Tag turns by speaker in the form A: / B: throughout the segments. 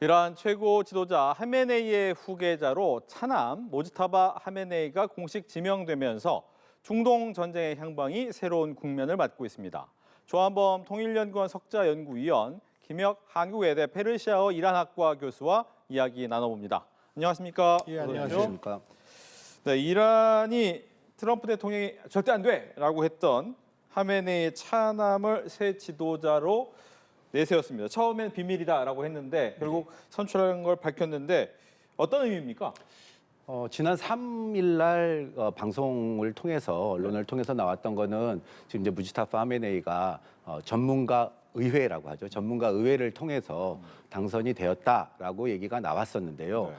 A: 이란 최고 지도자 하메네이의 후계자로 차남 모지타바 하메네이가 공식 지명되면서 중동 전쟁의 향방이 새로운 국면을 맞고 있습니다. 조한범 통일연구원 석자연구위원, 김혁 한국외대 페르시아어 이란학과 교수와 이야기 나눠봅니다. 안녕하십니까?
B: 예, 안녕하십니까?
A: 네, 이란이 트럼프 대통령이 절대 안 돼라고 했던 하메네이의 차남을 새 지도자로 내세웠습니다. 처음엔 비밀이다라고 했는데 결국 선출한 걸 밝혔는데 어떤 의미입니까?
B: 지난 3일 날 방송을 통해서 언론을 통해서 나왔던 거는 지금 이제 무지타파 하메네이가 전문가 의회라고 하죠. 전문가 의회를 통해서 당선이 되었다라고 얘기가 나왔었는데요.
A: 네.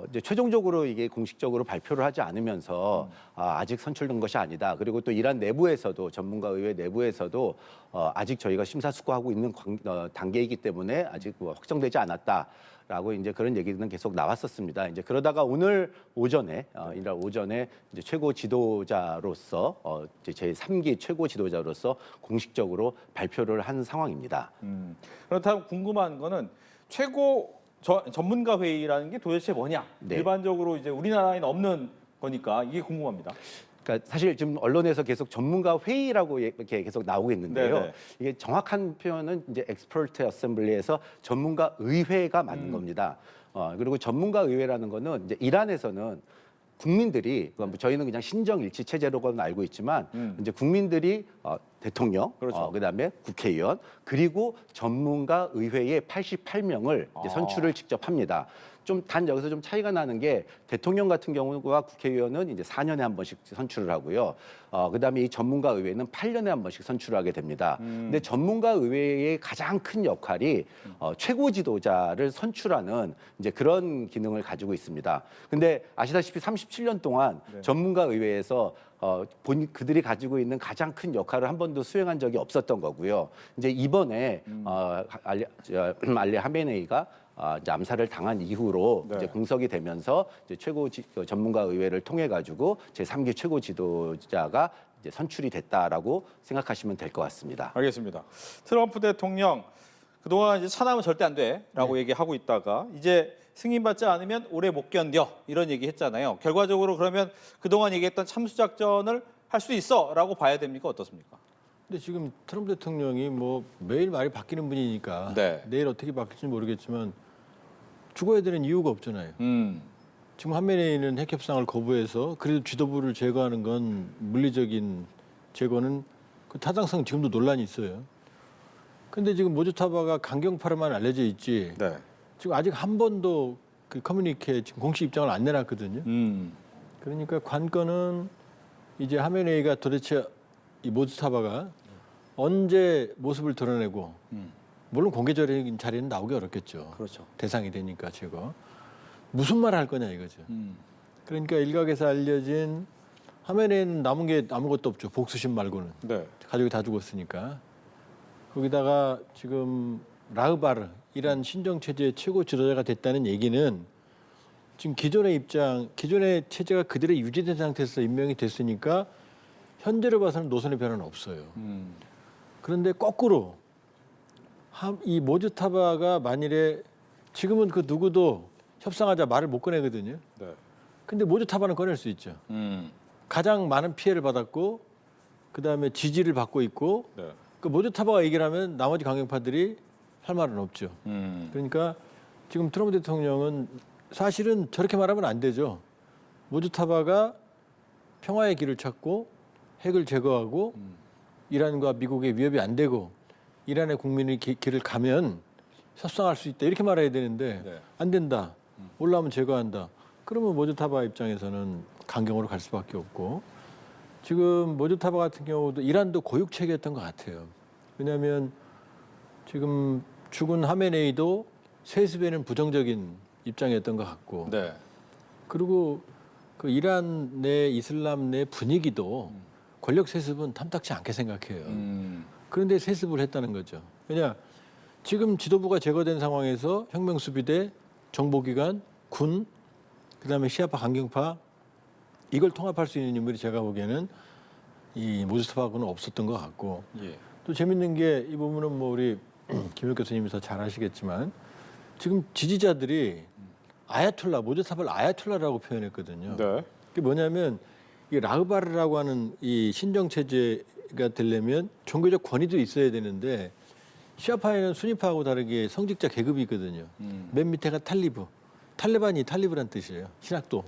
B: 이제 최종적으로 이게 공식적으로 발표를 하지 않으면서 아직 선출된 것이 아니다. 그리고 또 이란 내부에서도 전문가 의회 내부에서도 아직 저희가 심사숙고하고 있는 단계이기 때문에 아직 확정되지 않았다라고 이제 그런 얘기는 계속 나왔었습니다. 이제 그러다가 오늘 오전에 이날 오전에 이제 최고 지도자로서 이제 제 3기 최고 지도자로서 공식적으로 발표를 한 상황입니다.
A: 그렇다면 궁금한 거는 최고 전문가 회의라는 게 도대체 뭐냐?
B: 네.
A: 일반적으로 이제 우리나라에는 없는 거니까 이게 궁금합니다.
B: 그러니까 사실 지금 언론에서 계속 전문가 회의라고 이렇게 계속 나오고 있는데요.
A: 네네.
B: 이게 정확한 표현은 이제 엑스퍼트 어셈블리에서 전문가 의회가 맞는 겁니다. 그리고 전문가 의회라는 거는 이제 이란에서는 국민들이 저희는 그냥 신정일치 체제로는 알고 있지만 이제 국민들이 대통령,
A: 그렇죠.
B: 그다음에 국회의원 그리고 전문가 의회의 88명을 이제 선출을 직접 합니다. 여기서 좀 차이가 나는 게 대통령 같은 경우와 국회의원은 이제 4년에 한 번씩 선출을 하고요. 그다음에 이 전문가 의회는 8년에 한 번씩 선출을 하게 됩니다. 근데 전문가 의회의 가장 큰 역할이 최고 지도자를 선출하는 이제 그런 기능을 가지고 있습니다. 근데 아시다시피 37년 동안 전문가 의회에서 그들이 가지고 있는 가장 큰 역할을 한 번도 수행한 적이 없었던 거고요. 이제 이번에 알리 하메네이가 이제 암살을 당한 이후로
A: 네.
B: 이제 공석이 되면서 이제 전문가 의회를 통해 가지고 제 3기 최고 지도자가 이제 선출이 됐다라고 생각하시면 될 것 같습니다.
A: 알겠습니다. 트럼프 대통령 그동안 이제 차남은 절대 안 돼라고 얘기하고 있다가 이제 승인받지 않으면 오래 못 견뎌 이런 얘기 했잖아요. 결과적으로 그러면 그동안 얘기했던 참수작전을 할 수 있어라고 봐야 됩니까? 어떻습니까?
C: 근데 지금 트럼프 대통령이 뭐 매일 말이 바뀌는 분이니까
A: 네.
C: 내일 어떻게 바뀔지 모르겠지만 죽어야 되는 이유가 없잖아요. 지금 하메네이는 핵 협상을 거부해서 그래도 지도부를 제거하는 건 물리적인 제거는 그 타당성 지금도 논란이 있어요. 근데 지금 모주타바가 강경파로만 알려져 있지
A: 네.
C: 지금 아직 한 번도 그 커뮤니케 지금 공식 입장을 안 내놨거든요. 그러니까 관건은 이제 하메네이가 도대체 이 모주타바가 언제 모습을 드러내고 물론 공개적인 자리는 나오기 어렵겠죠.
A: 그렇죠.
C: 대상이 되니까 제거. 무슨 말을 할 거냐 이거죠. 그러니까 일각에서 알려진 하메네이는 남은 게 아무것도 없죠. 복수심 말고는.
A: 네.
C: 가족이 다 죽었으니까. 거기다가 지금 라흐바르 이란 신정체제의 최고 지도자가 됐다는 얘기는 지금 기존의 체제가 그대로 유지된 상태에서 임명이 됐으니까 현재로 봐서는 노선의 변화는 없어요. 그런데 거꾸로 이 모주타바가 만일에 지금은 그 누구도 협상하자 말을 못 꺼내거든요.
A: 네.
C: 근데 모주타바는 꺼낼 수 있죠. 가장 많은 피해를 받았고 그다음에 지지를 받고 있고
A: 네.
C: 그 모주타바가 얘기를 하면 나머지 강경파들이 할 말은 없죠. 그러니까 지금 트럼프 대통령은 사실은 저렇게 말하면 안 되죠. 모주타바가 평화의 길을 찾고 핵을 제거하고 이란과 미국의 위협이 안 되고 이란의 국민의 길을 가면 협상할 수 있다 이렇게 말해야 되는데
A: 네.
C: 안 된다. 올라오면 제거한다. 그러면 모주타바 입장에서는 강경으로 갈 수밖에 없고 지금 모주타바 같은 경우도 이란도 고육체계였던 것 같아요. 왜냐하면 지금 죽은 하메네이도 세습에는 부정적인 입장이었던 것 같고
A: 네.
C: 그리고 그 이란 내 이슬람 내 분위기도 권력 세습은 탐탁치 않게 생각해요. 그런데 세습을 했다는 거죠. 왜냐 지금 지도부가 제거된 상황에서 혁명수비대, 정보기관, 군, 그다음에 시아파 강경파 이걸 통합할 수 있는 인물이 제가 보기에는 이 모주타바하고는 없었던 것 같고
A: 예.
C: 또 재밌는 게 이 부분은 뭐 우리 김혁 교수님이 더 잘 아시겠지만 지금 지지자들이 아야톨라, 모조타바를 아야톨라라고 표현했거든요.
A: 네.
C: 그게 뭐냐면 이 라흐바르라고 하는 이 신정 체제가 되려면 종교적 권위도 있어야 되는데 시아파에는 수니파하고 다르게 성직자 계급이 있거든요. 맨 밑에가 탈레반이 탈리브란 뜻이에요. 신학도.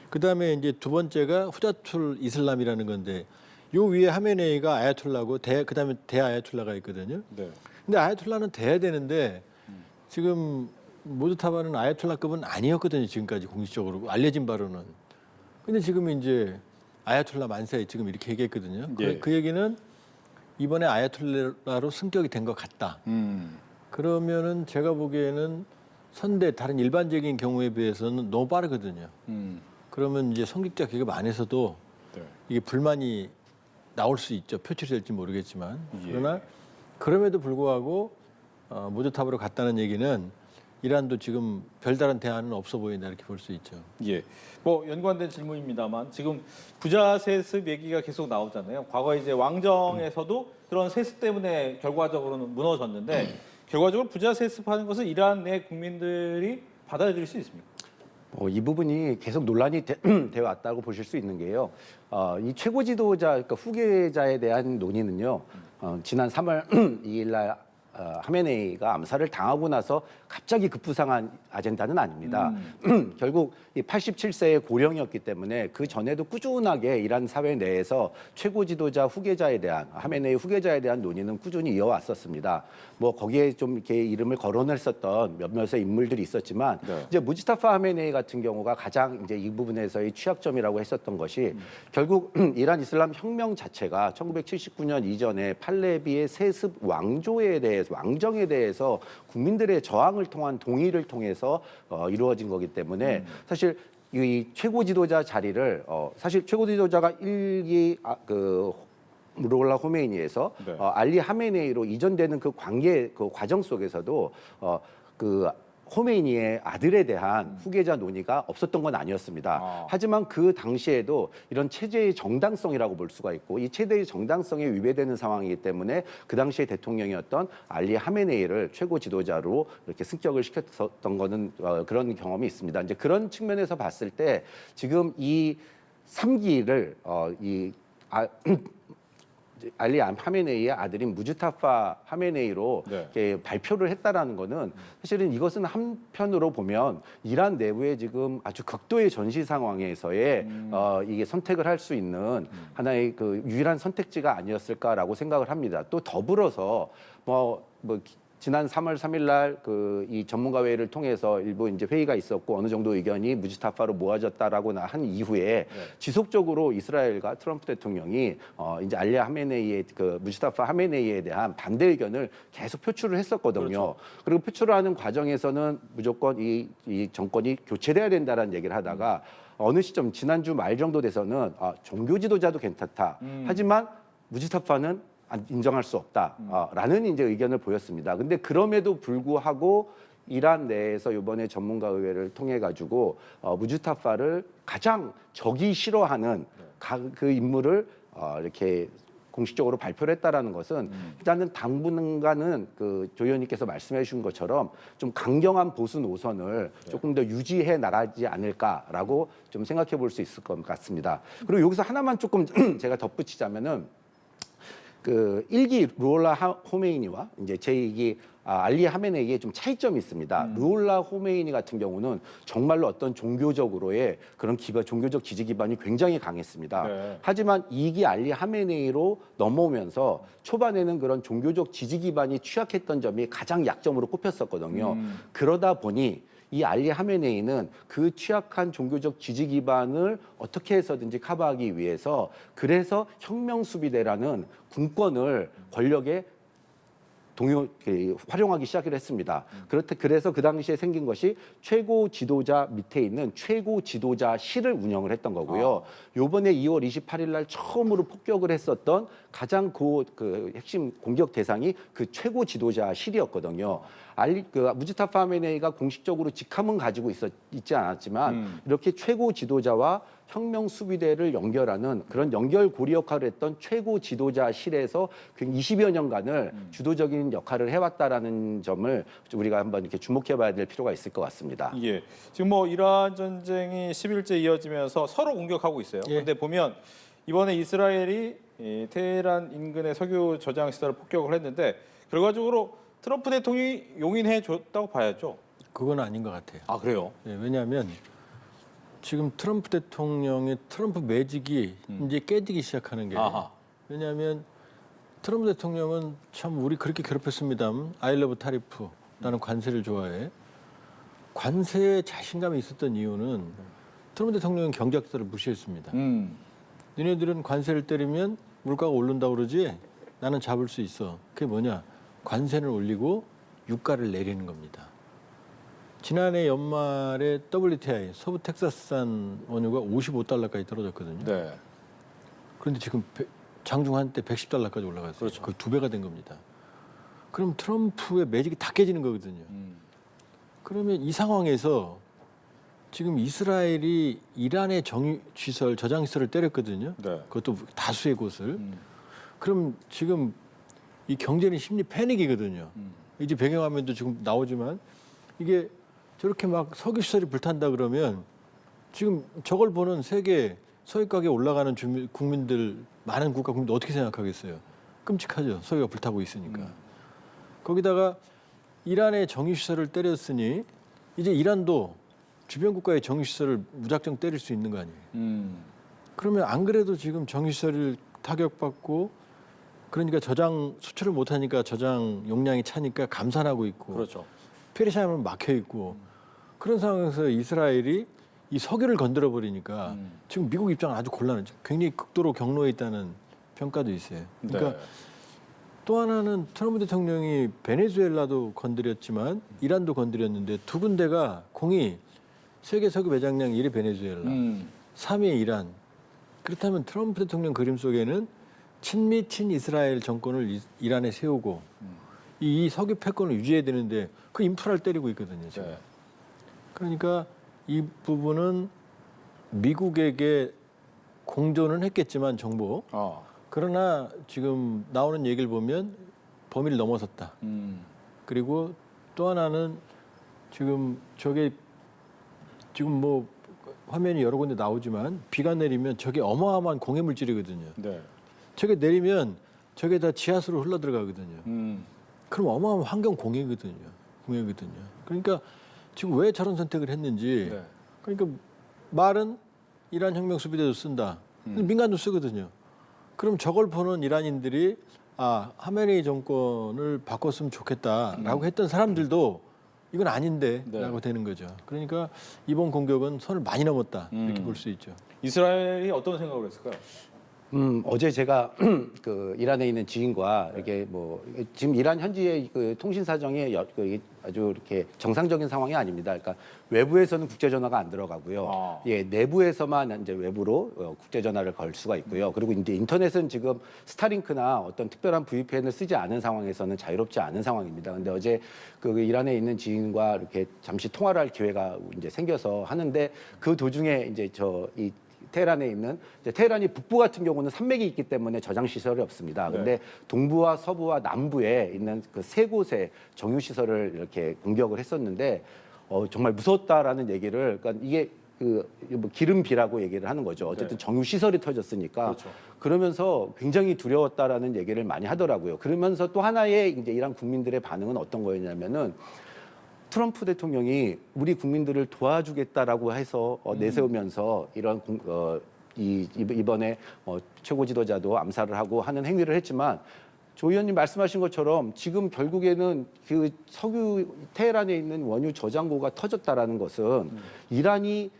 C: 그다음에 이제 두 번째가 후자툴 이슬람이라는 건데 요 위에 하메네이가 아야톨라고 그다음에 대아야톨라가 있거든요.
A: 네.
C: 근데 아야톨라는 돼야 되는데 지금 모조타바는 아야톨라급은 아니었거든요. 지금까지 공식적으로 알려진 바로는. 근데 지금 이제 아야톨라 만세 지금 이렇게 얘기했거든요.
A: 예.
C: 그 얘기는 이번에 아야톨라로 승격이 된 것 같다. 그러면은 제가 보기에는 선대 다른 일반적인 경우에 비해서는 너무 빠르거든요. 그러면 이제 성직자 계급 안에서도
A: 네.
C: 이게 불만이 나올 수 있죠. 표출이 될지 모르겠지만.
A: 예.
C: 그러나 그럼에도 불구하고 모조탑으로 갔다는 얘기는 이란도 지금 별다른 대안은 없어 보인다 이렇게 볼 수 있죠.
A: 예. 뭐 연관된 질문입니다만 지금 부자 세습 얘기가 계속 나오잖아요. 과거 이제 왕정에서도 그런 세습 때문에 결과적으로는 무너졌는데 결과적으로 부자 세습하는 것을 이란 내 국민들이 받아들일 수 있습니까?
B: 이 부분이 계속 논란이 되어 왔다고 보실 수 있는 게요. 이 최고 지도자, 그러니까 후계자에 대한 논의는요. 지난 3월 2일 날 하메네이가 암살을 당하고 나서 갑자기 급부상한 아젠다는 아닙니다. 결국 이 87세의 고령이었기 때문에 그 전에도 꾸준하게 이란 사회 내에서 최고 지도자 후계자에 대한 하메네이 후계자에 대한 논의는 꾸준히 이어왔었습니다. 뭐 거기에 좀 이렇게 이름을 거론했었던 몇몇의 인물들이 있었지만
A: 네.
B: 이제 무지타파 하메네이 같은 경우가 가장 이제 이 부분에서의 취약점이라고 했었던 것이 결국 이란 이슬람 혁명 자체가 1979년 이전에 팔레비의 세습 왕조에 대해서 왕정에 대해서 국민들의 저항을 통한 동의를 통해서 이루어진 거기 때문에 사실 이 최고 지도자 자리를 사실 최고 지도자가 일기 루홀라 호메이니에서
A: 네.
B: 알리 하메네이로 이전되는 그 관계 그 과정 속에서도 그 호메이니의 아들에 대한 후계자 논의가 없었던 건 아니었습니다. 하지만 그 당시에도 이런 체제의 정당성이라고 볼 수가 있고 이 체제의 정당성에 위배되는 상황이기 때문에 그 당시의 대통령이었던 알리 하메네이를 최고 지도자로 이렇게 승격을 시켰던 거는 그런 경험이 있습니다. 이제 그런 측면에서 봤을 때 지금 이 3기를 알리 하메네이의 아들인 무즈타파 하메네이로
A: 네.
B: 이렇게 발표를 했다라는 거는 사실은 이것은 한편으로 보면 이란 내부에 지금 아주 극도의 전시 상황에서의 이게 선택을 할 수 있는 하나의 그 유일한 선택지가 아니었을까라고 생각을 합니다. 또 더불어서 지난 3월 3일 날 이 전문가 회의를 통해서 일부 이제 회의가 있었고 어느 정도 의견이 무지타파로 모아졌다라고 한 이후에 지속적으로 이스라엘과 트럼프 대통령이 이제 알리 하메네이의 그 무지타파 하메네이에 대한 반대 의견을 계속 표출을 했었거든요.
A: 그렇죠.
B: 그리고 표출을 하는 과정에서는 무조건 이 정권이 교체돼야 된다라는 얘기를 하다가 어느 시점 지난주 말 정도 돼서는 종교 지도자도 괜찮다. 하지만 무지타파는 인정할 수 없다라는 이제 의견을 보였습니다. 근데 그럼에도 불구하고 이란 내에서 이번에 전문가 의회를 통해 가지고 무지타파를 가장 적이 싫어하는 그 인물을 이렇게 공식적으로 발표를 했다라는 것은 일단은 당분간은 그 조 의원님께서 말씀해 주신 것처럼 좀 강경한 보수 노선을 조금 더 유지해 나가지 않을까라고 좀 생각해 볼 수 있을 것 같습니다. 그리고 여기서 하나만 조금 제가 덧붙이자면은 그 1기 루홀라 호메이니와 이제 제2기 알리 하메네이에 좀 차이점이 있습니다. 루홀라 호메이니 같은 경우는 정말로 어떤 종교적으로의 그런 종교적 지지 기반이 굉장히 강했습니다.
A: 네.
B: 하지만 2기 알리 하메네이로 넘어오면서 초반에는 그런 종교적 지지 기반이 취약했던 점이 가장 약점으로 꼽혔었거든요. 그러다 보니 이 알리 하메네이는 그 취약한 종교적 지지 기반을 어떻게 해서든지 커버하기 위해서 그래서 혁명수비대라는 군권을 권력에 활용하기 시작을 했습니다. 그래서 그 당시에 생긴 것이 최고 지도자 밑에 있는 최고 지도자실을 운영을 했던 거고요. 요번에 2월 28일 날 처음으로 폭격을 했었던 가장 그 핵심 공격 대상이 그 최고 지도자실이었거든요. 무지타파 하메네이가 공식적으로 직함은 가지고 있지 않았지만 이렇게 최고 지도자와 혁명 수비대를 연결하는 그런 연결고리 역할을 했던 최고 지도자실에서 20여 년간을 주도적인 역할을 해왔다라는 점을 우리가 한번 이렇게 주목해봐야 될 필요가 있을 것 같습니다.
A: 예. 지금 뭐 이란 전쟁이 10일째 이어지면서 서로 공격하고 있어요.
C: 예.
A: 그런데 보면 이번에 이스라엘이 이 테헤란 인근의 석유 저장 시설을 폭격을 했는데 결과적으로 트럼프 대통령이 용인해 줬다고 봐야죠.
C: 그건 아닌 것 같아요.
A: 아, 그래요?
C: 예, 왜냐하면 지금 트럼프 대통령의 트럼프 매직이 이제 깨지기 시작하는 게
A: 아하.
C: 왜냐하면 트럼프 대통령은 참 우리 그렇게 괴롭혔습니다. 아이러브 타리프 나는 관세를 좋아해. 관세에 자신감이 있었던 이유는 트럼프 대통령은 경제학자를 무시했습니다. 너네들은 관세를 때리면 물가가 오른다고 그러지 나는 잡을 수 있어. 그게 뭐냐? 관세를 올리고 유가를 내리는 겁니다. 지난해 연말에 WTI 서부 텍사스산 원유가 $55까지 떨어졌거든요.
A: 네.
C: 그런데 지금 장중 한때 $110까지 올라갔어요.
A: 그렇죠.
C: 거의 2배가 된 겁니다. 그럼 트럼프의 매직이 다 깨지는 거거든요. 그러면 이 상황에서 지금 이스라엘이 이란의 정유시설, 저장시설을 때렸거든요.
A: 네.
C: 그것도 다수의 곳을. 그럼 지금 이 경제는 심리 패닉이거든요. 이제 배경화면도 지금 나오지만 이게 저렇게 막 석유시설이 불탄다 그러면 지금 저걸 보는 세계 서유가게 올라가는 국민들, 많은 국가 국민들 어떻게 생각하겠어요? 끔찍하죠. 석유가 불타고 있으니까. 거기다가 이란의 정유시설을 때렸으니 이제 이란도 주변 국가의 정유시설을 무작정 때릴 수 있는 거 아니에요. 그러면 안 그래도 지금 정유시설을 타격받고 그러니까 저장 수출을 못하니까 저장 용량이 차니까 감산하고 있고
A: 그렇죠.
C: 페르시아는 막혀 있고 그런 상황에서 이스라엘이 이 석유를 건드려 버리니까 지금 미국 입장은 아주 곤란해. 굉장히 극도로 경로에 있다는 평가도 있어요. 그러니까
A: 네.
C: 또 하나는 트럼프 대통령이 베네수엘라도 건드렸지만 이란도 건드렸는데 두 군데가 공이 세계 석유 매장량 1위 베네수엘라, 3위 이란. 그렇다면 트럼프 대통령 그림 속에는 친미 친이스라엘 정권을 이란에 세우고 이 석유 패권을 유지해야 되는데 그 인프라를 때리고 있거든요. 지금.
A: 네.
C: 그러니까 이 부분은 미국에게 공존은 했겠지만 정보. 그러나 지금 나오는 얘기를 보면 범위를 넘어섰다. 그리고 또 하나는 지금 저게 지금 뭐 화면이 여러 군데 나오지만 비가 내리면 저게 어마어마한 공해 물질이거든요.
A: 네.
C: 저게 내리면 저게 다 지하수로 흘러 들어가거든요. 그럼 어마어마한 환경 공해거든요. 그러니까 지금 왜 저런 선택을 했는지.
A: 네.
C: 그러니까 말은 이란 혁명 수비대도 쓴다. 근데 민간도 쓰거든요. 그럼 저걸 보는 이란인들이 하메네이 정권을 바꿨으면 좋겠다라고 했던 사람들도 이건 아닌데라고 되는 거죠. 그러니까 이번 공격은 선을 많이 넘었다 이렇게 볼 수 있죠.
A: 이스라엘이 어떤 생각을 했을까요?
B: 어제 제가 그 이란에 있는 지인과 이렇게 뭐 지금 이란 현지의 그 통신 사정이 아주 이렇게 정상적인 상황이 아닙니다. 그러니까 외부에서는 국제 전화가 안 들어가고요. 예, 내부에서만 이제 외부로 국제 전화를 걸 수가 있고요. 그리고 이제 인터넷은 지금 스타링크나 어떤 특별한 VPN을 쓰지 않은 상황에서는 자유롭지 않은 상황입니다. 근데 어제 그 이란에 있는 지인과 이렇게 잠시 통화를 할 기회가 이제 생겨서 하는데 그 도중에 이제 이 테헤란에 있는 테헤란이 북부 같은 경우는 산맥이 있기 때문에 저장 시설이 없습니다. 그런데 동부와 서부와 남부에 있는 그 세 곳의 정유 시설을 이렇게 공격을 했었는데 정말 무서웠다라는 얘기를 그러니까 이게 뭐 기름비라고 얘기를 하는 거죠. 어쨌든 정유 시설이 터졌으니까
A: 그렇죠.
B: 그러면서 굉장히 두려웠다라는 얘기를 많이 하더라고요. 그러면서 또 하나의 이제 이란 국민들의 반응은 어떤 거였냐면은 트럼프 대통령이 우리 국민들을 도와주겠다라고 해서 내세우면서 이런 이번에 최고 지도자도 암살을 하고 하는 행위를 했지만 조 의원님 말씀하신 것처럼 지금 결국에는 그 석유 테헤란에 있는 원유 저장고가 터졌다라는 것은 이란이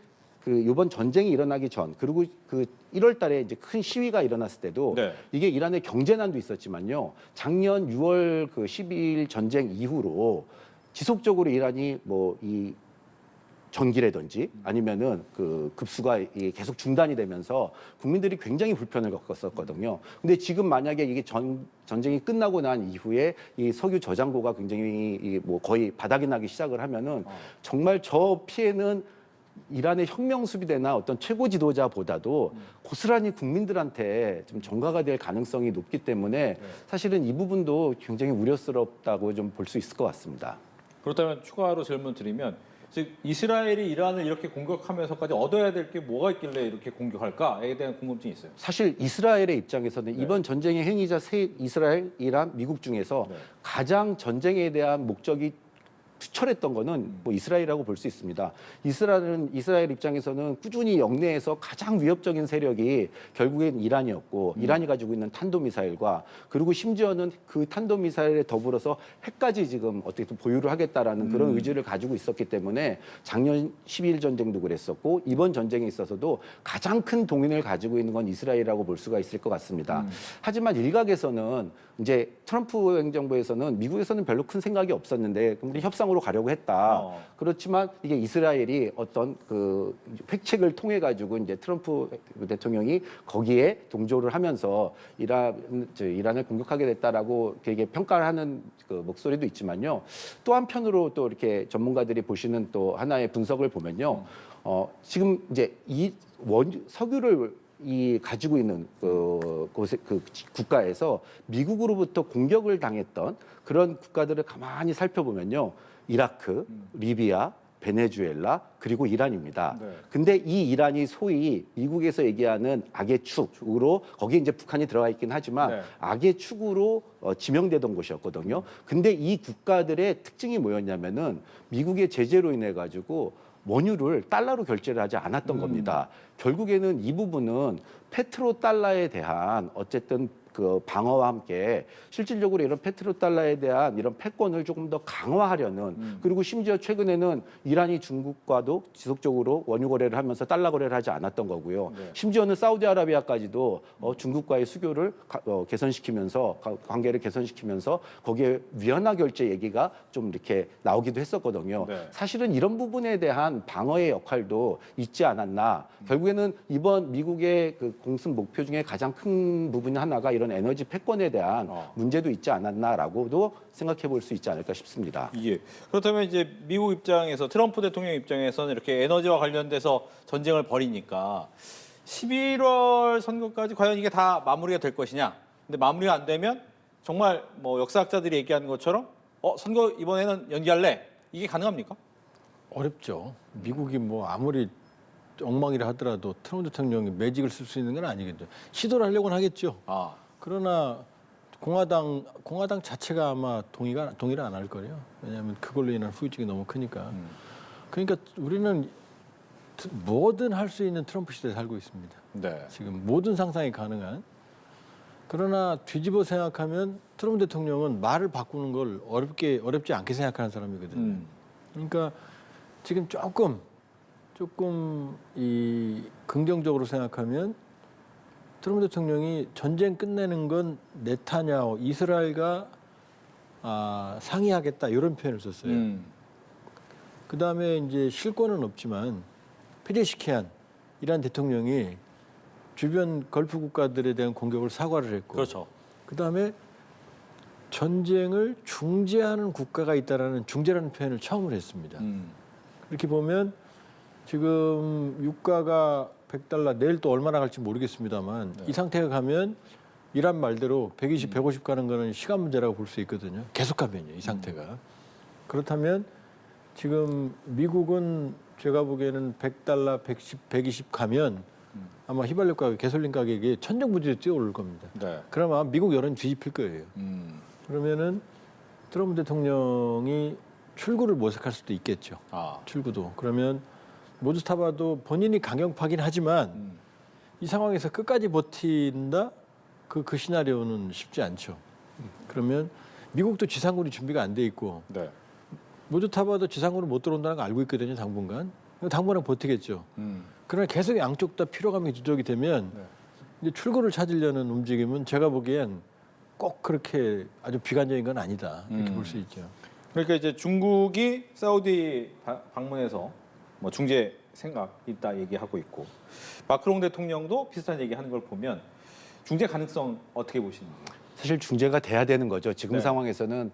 B: 그 이번 전쟁이 일어나기 전 그리고 그 1월 달에 이제 큰 시위가 일어났을 때도 이게 이란의 경제난도 있었지만요. 작년 6월 그 12일 전쟁 이후로 지속적으로 이란이 뭐 이 전기라든지 아니면은 그 급수가 이게 계속 중단이 되면서 국민들이 굉장히 불편을 겪었었거든요. 근데 지금 만약에 이게 전쟁이 끝나고 난 이후에 이 석유 저장고가 굉장히 뭐 거의 바닥이 나기 시작을 하면은 정말 저 피해는 이란의 혁명 수비대나 어떤 최고 지도자보다도 고스란히 국민들한테 좀 전가가 될 가능성이 높기 때문에 사실은 이 부분도 굉장히 우려스럽다고 좀 볼 수 있을 것 같습니다.
A: 그렇다면 추가로 질문 드리면 즉 이스라엘이 이란을 이렇게 공격하면서까지 얻어야 될 게 뭐가 있길래 이렇게 공격할까에 대한 궁금증이 있어요.
B: 사실 이스라엘의 입장에서는 이번 전쟁의 행위자 이스라엘, 이란, 미국 중에서 가장 전쟁에 대한 목적이 투철했던 거는 뭐 이스라엘이라고 볼 수 있습니다. 이스라엘 입장에서는 꾸준히 영내에서 가장 위협적인 세력이 결국엔 이란이었고 이란이 가지고 있는 탄도미사일과 그리고 심지어는 그 탄도미사일에 더불어서 핵까지 지금 어떻게든 보유를 하겠다라는 그런 의지를 가지고 있었기 때문에 작년 12일 전쟁도 그랬었고 이번 전쟁에 있어서도 가장 큰 동인을 가지고 있는 건 이스라엘이라고 볼 수가 있을 것 같습니다. 하지만 일각에서는 이제 트럼프 행정부에서는 미국에서는 별로 큰 생각이 없었는데 우리 협상으로 가려고 했다. 그렇지만 이게 이스라엘이 어떤 그 획책을 통해 가지고 이제 트럼프 대통령이 거기에 동조를 하면서 이란을 공격하게 됐다라고 되게 평가를 하는 그 목소리도 있지만요. 또 한편으로 또 이렇게 전문가들이 보시는 또 하나의 분석을 보면요. 지금 이제 석유를 가지고 있는 그 국가에서 미국으로부터 공격을 당했던 그런 국가들을 가만히 살펴보면요. 이라크, 리비아, 베네수엘라 그리고 이란입니다. 근데 이 이란이 소위 미국에서 얘기하는 악의 축으로 거기에 이제 북한이 들어가 있긴 하지만 악의 축으로 지명되던 곳이었거든요. 근데 이 국가들의 특징이 뭐였냐면은 미국의 제재로 인해 가지고 원유를 달러로 결제를 하지 않았던 겁니다. 결국에는 이 부분은 페트로달러에 대한 어쨌든 그 방어와 함께 실질적으로 이런 페트로달러에 대한 이런 패권을 조금 더 강화하려는 그리고 심지어 최근에는 이란이 중국과도 지속적으로 원유 거래를 하면서 달러 거래를 하지 않았던 거고요. 심지어는 사우디아라비아까지도 중국과의 수교를 개선시키면서 관계를 개선시키면서 거기에 위안화 결제 얘기가 좀 이렇게 나오기도 했었거든요. 사실은 이런 부분에 대한 방어의 역할도 있지 않았나. 결국에는 이번 미국의 그 공습 목표 중에 가장 큰 부분 하나가 이런 에너지 패권에 대한 문제도 있지 않았나라고도 생각해 볼 수 있지 않을까 싶습니다.
A: 예. 그렇다면 이제 미국 입장에서 트럼프 대통령 입장에서는 이렇게 에너지와 관련돼서 전쟁을 벌이니까 11월 선거까지 과연 이게 다 마무리가 될 것이냐? 근데 마무리가 안 되면 정말 뭐 역사학자들이 얘기하는 것처럼 선거 이번에는 연기할래? 이게 가능합니까?
C: 어렵죠. 미국이 뭐 아무리 엉망이라 하더라도 트럼프 대통령이 매직을 쓸 수 있는 건 아니겠죠. 시도를 하려고는 하겠죠. 그러나 공화당 자체가 아마 동의를 안 할 거예요. 왜냐하면 그걸로 인한 후유증이 너무 크니까. 그러니까 우리는 뭐든 할 수 있는 트럼프 시대에 살고 있습니다. 지금 모든 상상이 가능한. 그러나 뒤집어 생각하면 트럼프 대통령은 말을 바꾸는 걸 어렵지 않게 생각하는 사람이거든요. 그러니까 지금 조금 이 긍정적으로 생각하면 트럼프 대통령이 전쟁 끝내는 건 네타냐후 이스라엘과 상의하겠다 이런 표현을 썼어요. 그 다음에 이제 실권은 없지만 페제시키안 이란 대통령이 주변 걸프 국가들에 대한 공격을 사과를 했고,
A: 그렇죠.
C: 그 다음에 전쟁을 중재하는 국가가 있다라는 중재라는 표현을 처음으로 했습니다. 그렇게 보면 지금 유가가 $100 내일 또 얼마나 갈지 모르겠습니다만 이 상태가 가면 이란 말대로 120, 150 가는 거는 시간 문제라고 볼 수 있거든요. 계속 가면요, 이 상태가. 그렇다면 지금 미국은 제가 보기에는 $100, 120 가면 아마 휘발유 가격, 가솔린 가격이 천정부지로 뛰어오를 겁니다. 그러면 아마 미국 여론이 뒤집힐 거예요. 그러면은 트럼프 대통령이 출구를 모색할 수도 있겠죠. 출구도. 그러면 모즈타바도 본인이 강경파긴 하지만 이 상황에서 끝까지 버틴다? 그 시나리오는 쉽지 않죠. 그러면 미국도 지상군이 준비가 안 돼 있고 모즈타바도 지상군을 못 들어온다는 거 알고 있거든요. 당분간. 당분간 버티겠죠. 그러나 계속 양쪽 다 피로감이 누적이 되면 이제 출구를 찾으려는 움직임은 제가 보기엔 꼭 그렇게 아주 비관적인 건 아니다. 이렇게 볼 수 있죠.
A: 그러니까 이제 중국이 사우디 방문해서 뭐 중재 생각 있다 얘기하고 있고 마크롱 대통령도 비슷한 얘기하는 걸 보면 중재 가능성 어떻게 보시는지?
B: 사실 중재가 돼야 되는 거죠. 지금
A: 네.
B: 상황에서는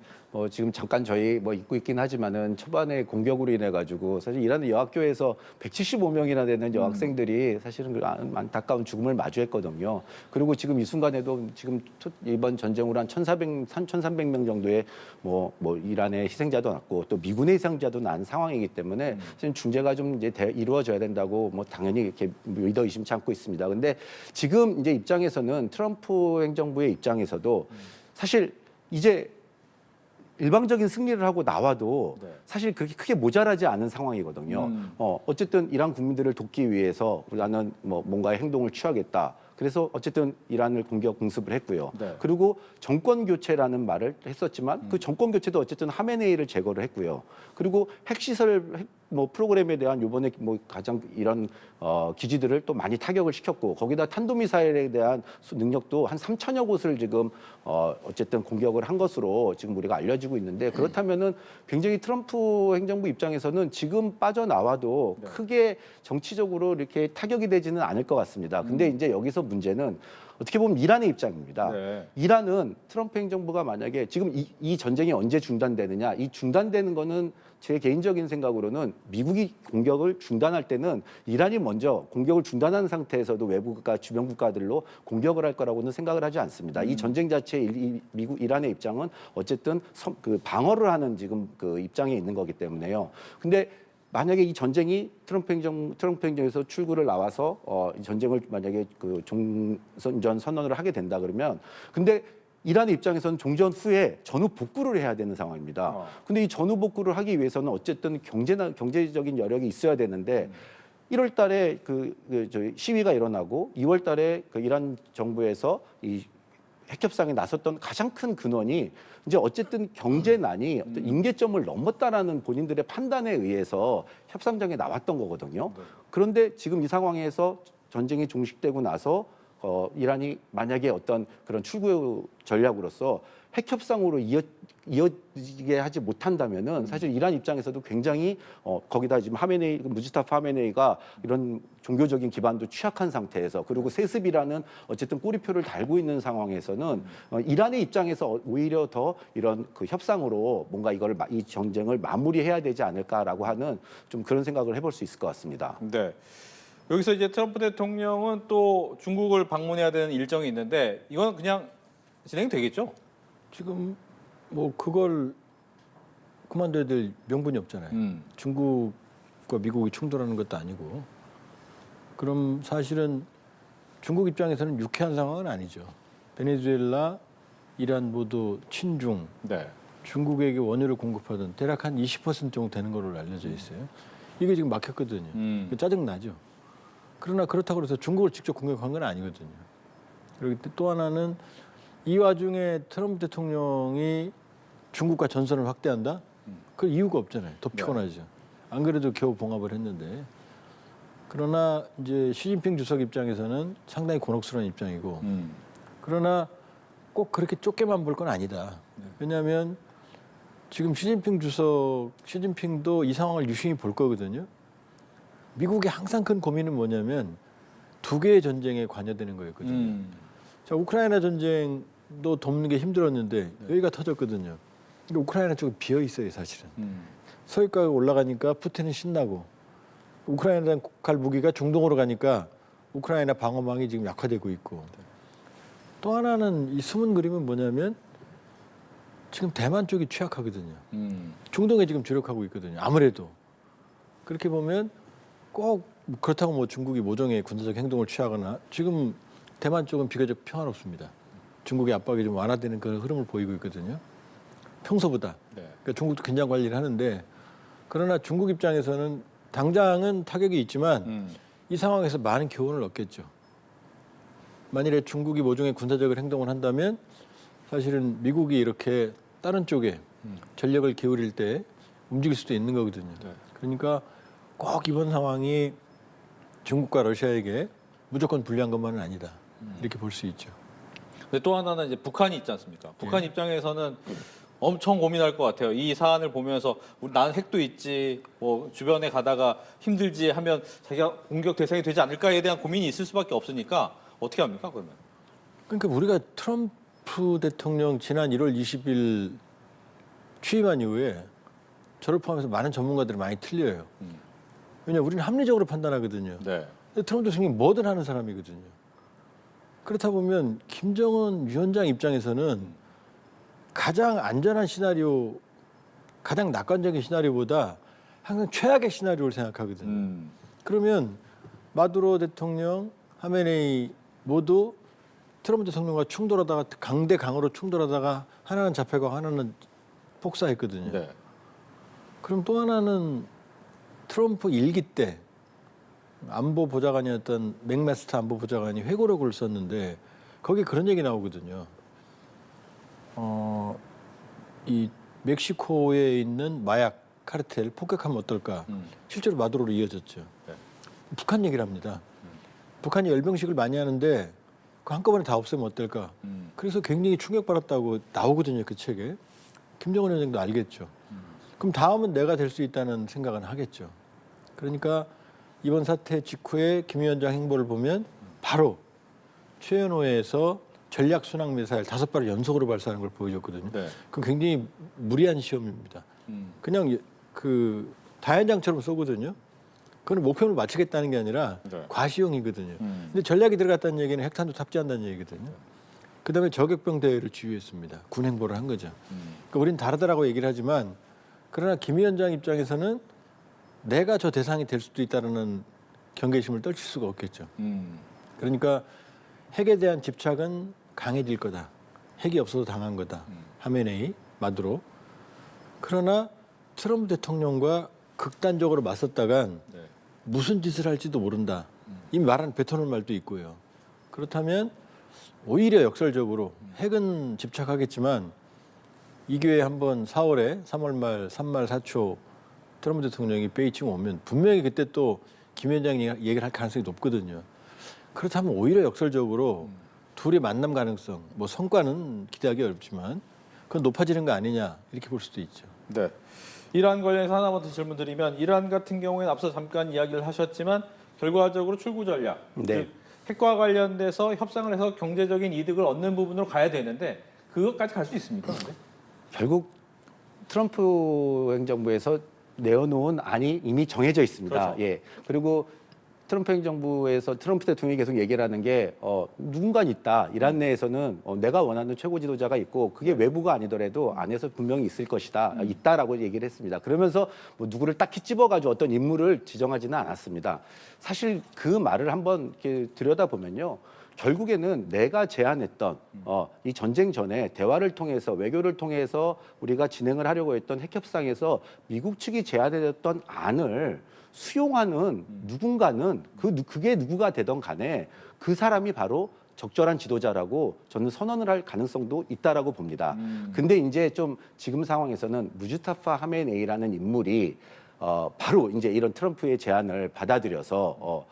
B: 지금 잠깐 저희 잊고 있긴 하지만은 초반에 공격으로 인해 가지고 사실 이라는 여학교에서 175명이나 되는 여학생들이 사실은 안타까운 죽음을 마주했거든요. 그리고 지금 이 순간에도 지금 이번 전쟁으로 한 1,300명 정도의 뭐 이란의 희생자도 났고 또 미군의 희생자도 난 상황이기 때문에 사실 중재가 좀 이제 이루어져야 된다고 뭐 당연히 이렇게 믿어 의심치 않고 있습니다. 근데 지금 이제 입장에서는 트럼프 행정부의 입장에서도 사실 이제 일방적인 승리를 하고 나와도
A: 네.
B: 사실 그렇게 크게 모자라지 않은 상황이거든요. 어쨌든 이란 국민들을 돕기 위해서 나는 뭔가의 행동을 취하겠다. 그래서 어쨌든 이란을 공격 공습을 했고요.
A: 네.
B: 그리고 정권 교체라는 말을 했었지만 그 정권 교체도 어쨌든 하메네이를 제거를 했고요. 그리고 핵시설 프로그램에 대한 이번에 가장 이런 기지들을 또 많이 타격을 시켰고 거기다 탄도미사일에 대한 능력도 한 3천여 곳을 지금 어쨌든 공격을 한 것으로 지금 우리가 알려지고 있는데 그렇다면은 굉장히 트럼프 행정부 입장에서는 지금 빠져나와도 크게 정치적으로 이렇게 타격이 되지는 않을 것 같습니다. 근데 이제 여기서 문제는 어떻게 보면 이란의 입장입니다.
A: 네.
B: 이란은 트럼프 행정부가 만약에 지금 이 전쟁이 언제 중단되느냐, 이 중단되는 거는 제 개인적인 생각으로는 미국이 공격을 중단할 때는 이란이 먼저 공격을 중단한 상태에서도 외부 국가, 주변 국가들로 공격을 할 거라고는 생각을 하지 않습니다. 이 전쟁 자체의 미국, 이란의 입장은 어쨌든 방어를 하는 지금 그 입장에 있는 거기 때문에요. 근데 만약에 이 전쟁이 트럼프 행정에서 출구를 나와서 이 전쟁을 만약에 그 종전 선언을 하게 된다 그러면 근데 이란의 입장에서는 종전 후에 전후 복구를 해야 되는 상황입니다. 근데 이 전후 복구를 하기 위해서는 어쨌든 경제적인 여력이 있어야 되는데 1월 달에 저희 시위가 일어나고 2월 달에 그 이란 정부에서 이 핵협상에 나섰던 가장 큰 근원이 이제 어쨌든 경제난이 어떤 임계점을 넘었다라는 본인들의 판단에 의해서 협상장에 나왔던 거거든요. 그런데 지금 이 상황에서 전쟁이 종식되고 나서 이란이 만약에 어떤 그런 출구 전략으로서 핵협상으로 이어지게 하지 못한다면은 사실 이란 입장에서도 굉장히 거기다 지금 무지타파 하메네이가 이런 종교적인 기반도 취약한 상태에서 그리고 세습이라는 어쨌든 꼬리표를 달고 있는 상황에서는 이란의 입장에서 오히려 더 이런 그 협상으로 뭔가 이 전쟁을 마무리해야 되지 않을까라고 하는 좀 그런 생각을 해볼 수 있을 것 같습니다.
A: 네. 여기서 이제 트럼프 대통령은 또 중국을 방문해야 되는 일정이 있는데 이건 그냥 진행되겠죠?
C: 지금 뭐 그걸 그만둬야 될 명분이 없잖아요. 중국과 미국이 충돌하는 것도 아니고. 그럼 사실은 중국 입장에서는 유쾌한 상황은 아니죠. 베네수엘라, 이란 모두 친중,
A: 네.
C: 중국에게 원유를 공급하던 대략 한 20% 정도 되는 걸로 알려져 있어요. 이게 지금 막혔거든요. 짜증 나죠. 그러나 그렇다고 해서 중국을 직접 공격한 건 아니거든요. 그리고 또 하나는 이 와중에 트럼프 대통령이 중국과 전선을 확대한다? 그 이유가 없잖아요. 더 피곤하죠. 안 그래도 겨우 봉합을 했는데. 그러나 이제 시진핑 주석 입장에서는 상당히 곤혹스러운 입장이고. 그러나 꼭 그렇게 좁게만 볼 건 아니다. 왜냐하면 지금 시진핑도 이 상황을 유심히 볼 거거든요. 미국의 항상 큰 고민은 뭐냐면 두 개의 전쟁에 관여되는 거였거든요. 자, 우크라이나 전쟁도 돕는 게 힘들었는데 여기가 터졌거든요. 근데 우크라이나 쪽이 비어 있어요, 사실은. 서유가가 올라가니까 푸틴은 신나고 우크라이나 갈 무기가 중동으로 가니까 우크라이나 방어망이 지금 약화되고 있고 또 하나는 이 숨은 그림은 뭐냐면 지금 대만 쪽이 취약하거든요. 중동에 지금 주력하고 있거든요. 아무래도 그렇게 보면 꼭 그렇다고 뭐 중국이 모종의 군사적 행동을 취하거나 지금 대만 쪽은 비교적 평화롭습니다. 중국의 압박이 좀 완화되는 그런 흐름을 보이고 있거든요. 평소보다.
A: 네.
C: 그러니까 중국도 긴장 관리를 하는데 그러나 중국 입장에서는 당장은 타격이 있지만 이 상황에서 많은 교훈을 얻겠죠. 만일에 중국이 모종의 군사적인 행동을 한다면 사실은 미국이 이렇게 다른 쪽에 전력을 기울일 때 움직일 수도 있는 거거든요.
A: 네.
C: 그러니까 꼭 이번 상황이 중국과 러시아에게 무조건 불리한 것만은 아니다. 이렇게 볼 수 있죠.
A: 근데 또 하나는 이제 북한이 있지 않습니까? 북한 입장에서는 엄청 고민할 것 같아요. 이 사안을 보면서 나는 핵도 있지, 뭐 주변에 가다가 힘들지 하면 자기가 공격 대상이 되지 않을까에 대한 고민이 있을 수밖에 없으니까 어떻게 합니까, 그러면?
C: 그러니까 우리가 트럼프 대통령 지난 1월 20일 취임한 이후에 저를 포함해서 많은 전문가들이 많이 틀려요. 왜냐하면 우리는 합리적으로 판단하거든요.
A: 네.
C: 근데 트럼프 대통령이 뭐든 하는 사람이거든요. 그렇다 보면 김정은 위원장 입장에서는 가장 안전한 시나리오, 가장 낙관적인 시나리오보다 항상 최악의 시나리오를 생각하거든요. 그러면 마두로 대통령, 하메네이 모두 트럼프 대통령과 충돌하다가 강대 강으로 충돌하다가 하나는 잡혀가고 하나는 폭사했거든요.
A: 네.
C: 그럼 또 하나는 트럼프 일기 때 안보 보좌관이었던 맥마스터 안보 보좌관이 회고록을 썼는데 거기에 그런 얘기 나오거든요. 이 멕시코에 있는 마약 카르텔 폭격하면 어떨까? 실제로 마두로로 이어졌죠.
A: 네.
C: 북한 얘기를 합니다. 북한이 열병식을 많이 하는데 그 한꺼번에 다 없애면 어떨까? 그래서 굉장히 충격받았다고 나오거든요, 그 책에. 김정은 위원장도 알겠죠. 그럼 다음은 내가 될 수 있다는 생각은 하겠죠. 그러니까 이번 사태 직후에 김 위원장 행보를 보면 바로 최연호에서 전략 순항 미사일 5발을 연속으로 발사하는 걸 보여줬거든요.
A: 네.
C: 그건 굉장히 무리한 시험입니다. 그냥 그 다연장처럼 쏘거든요. 그건 목표를 맞추겠다는 게 아니라
A: 네.
C: 과시용이거든요. 근데 전략이 들어갔다는 얘기는 핵탄두 탑재한다는 얘기거든요. 그다음에 저격병 대회를 지휘했습니다. 군 행보를 한 거죠. 그러니까 우리는 다르다라고 얘기를 하지만 그러나 김 위원장 입장에서는 내가 저 대상이 될 수도 있다는 경계심을 떨칠 수가 없겠죠. 그러니까 핵에 대한 집착은 강해질 거다. 핵이 없어도 당한 거다. 하메네이, 마두로. 그러나 트럼프 대통령과 극단적으로 맞섰다간
A: 네.
C: 무슨 짓을 할지도 모른다. 이미 말한 뱉어놓은 말도 있고요. 그렇다면 오히려 역설적으로 핵은 집착하겠지만 이 기회에 한번 4월에 3월 말 3말 4초 트럼프 대통령이 베이징 오면 분명히 그때 또 김 위원장이 얘기를 할 가능성이 높거든요. 그렇다면 오히려 역설적으로 둘의 만남 가능성, 뭐 성과는 기대하기 어렵지만 그건 높아지는 거 아니냐 이렇게 볼 수도 있죠.
A: 네. 이란 관련해서 하나만 더 질문 드리면 이란 같은 경우에는 앞서 잠깐 이야기를 하셨지만 결과적으로 출구 전략,
B: 네.
A: 즉 핵과 관련돼서 협상을 해서 경제적인 이득을 얻는 부분으로 가야 되는데 그것까지 갈 수 있습니까? 근데?
B: 결국 트럼프 행정부에서 내어놓은 안이 이미 정해져 있습니다.
A: 그렇죠.
B: 예. 그리고 트럼프 행정부에서 트럼프 대통령이 계속 얘기를 하는 게 누군가 있다. 이란 내에서는 내가 원하는 최고 지도자가 있고 그게 외부가 아니더라도 안에서 분명히 있을 것이다. 있다라고 얘기를 했습니다. 그러면서 뭐 누구를 딱히 집어가지고 어떤 인물을 지정하지는 않았습니다. 사실 그 말을 한번 이렇게 들여다보면요. 결국에는 내가 제안했던 이 전쟁 전에 대화를 통해서 외교를 통해서 우리가 진행을 하려고 했던 핵협상에서 미국 측이 제안했던 안을 수용하는 누군가는 그게 누구가 되던 간에 그 사람이 바로 적절한 지도자라고 저는 선언을 할 가능성도 있다라고 봅니다. 근데 이제 좀 지금 상황에서는 무즈타파 하메네이라는 인물이 바로 이제 이런 트럼프의 제안을 받아들여서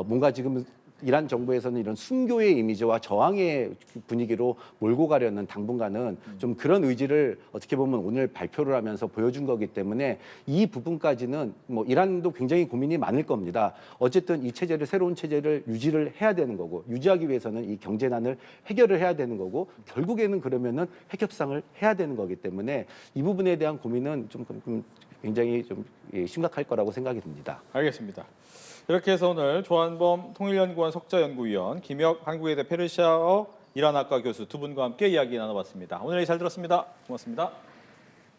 B: 뭔가 지금 이란 정부에서는 이런 순교의 이미지와 저항의 분위기로 몰고 가려는 당분간은 좀 그런 의지를 어떻게 보면 오늘 발표를 하면서 보여준 거기 때문에 이 부분까지는 뭐 이란도 굉장히 고민이 많을 겁니다. 어쨌든 이 체제를 새로운 체제를 유지를 해야 되는 거고 유지하기 위해서는 이 경제난을 해결을 해야 되는 거고 결국에는 그러면은 핵협상을 해야 되는 거기 때문에 이 부분에 대한 고민은 좀 굉장히 좀 심각할 거라고 생각이 듭니다.
A: 알겠습니다. 이렇게 해서 오늘 조한범 통일연구원 석좌연구위원, 김혁 한국외대 페르시아어 이란학과 교수 두 분과 함께 이야기 나눠봤습니다. 오늘 잘 들었습니다. 고맙습니다.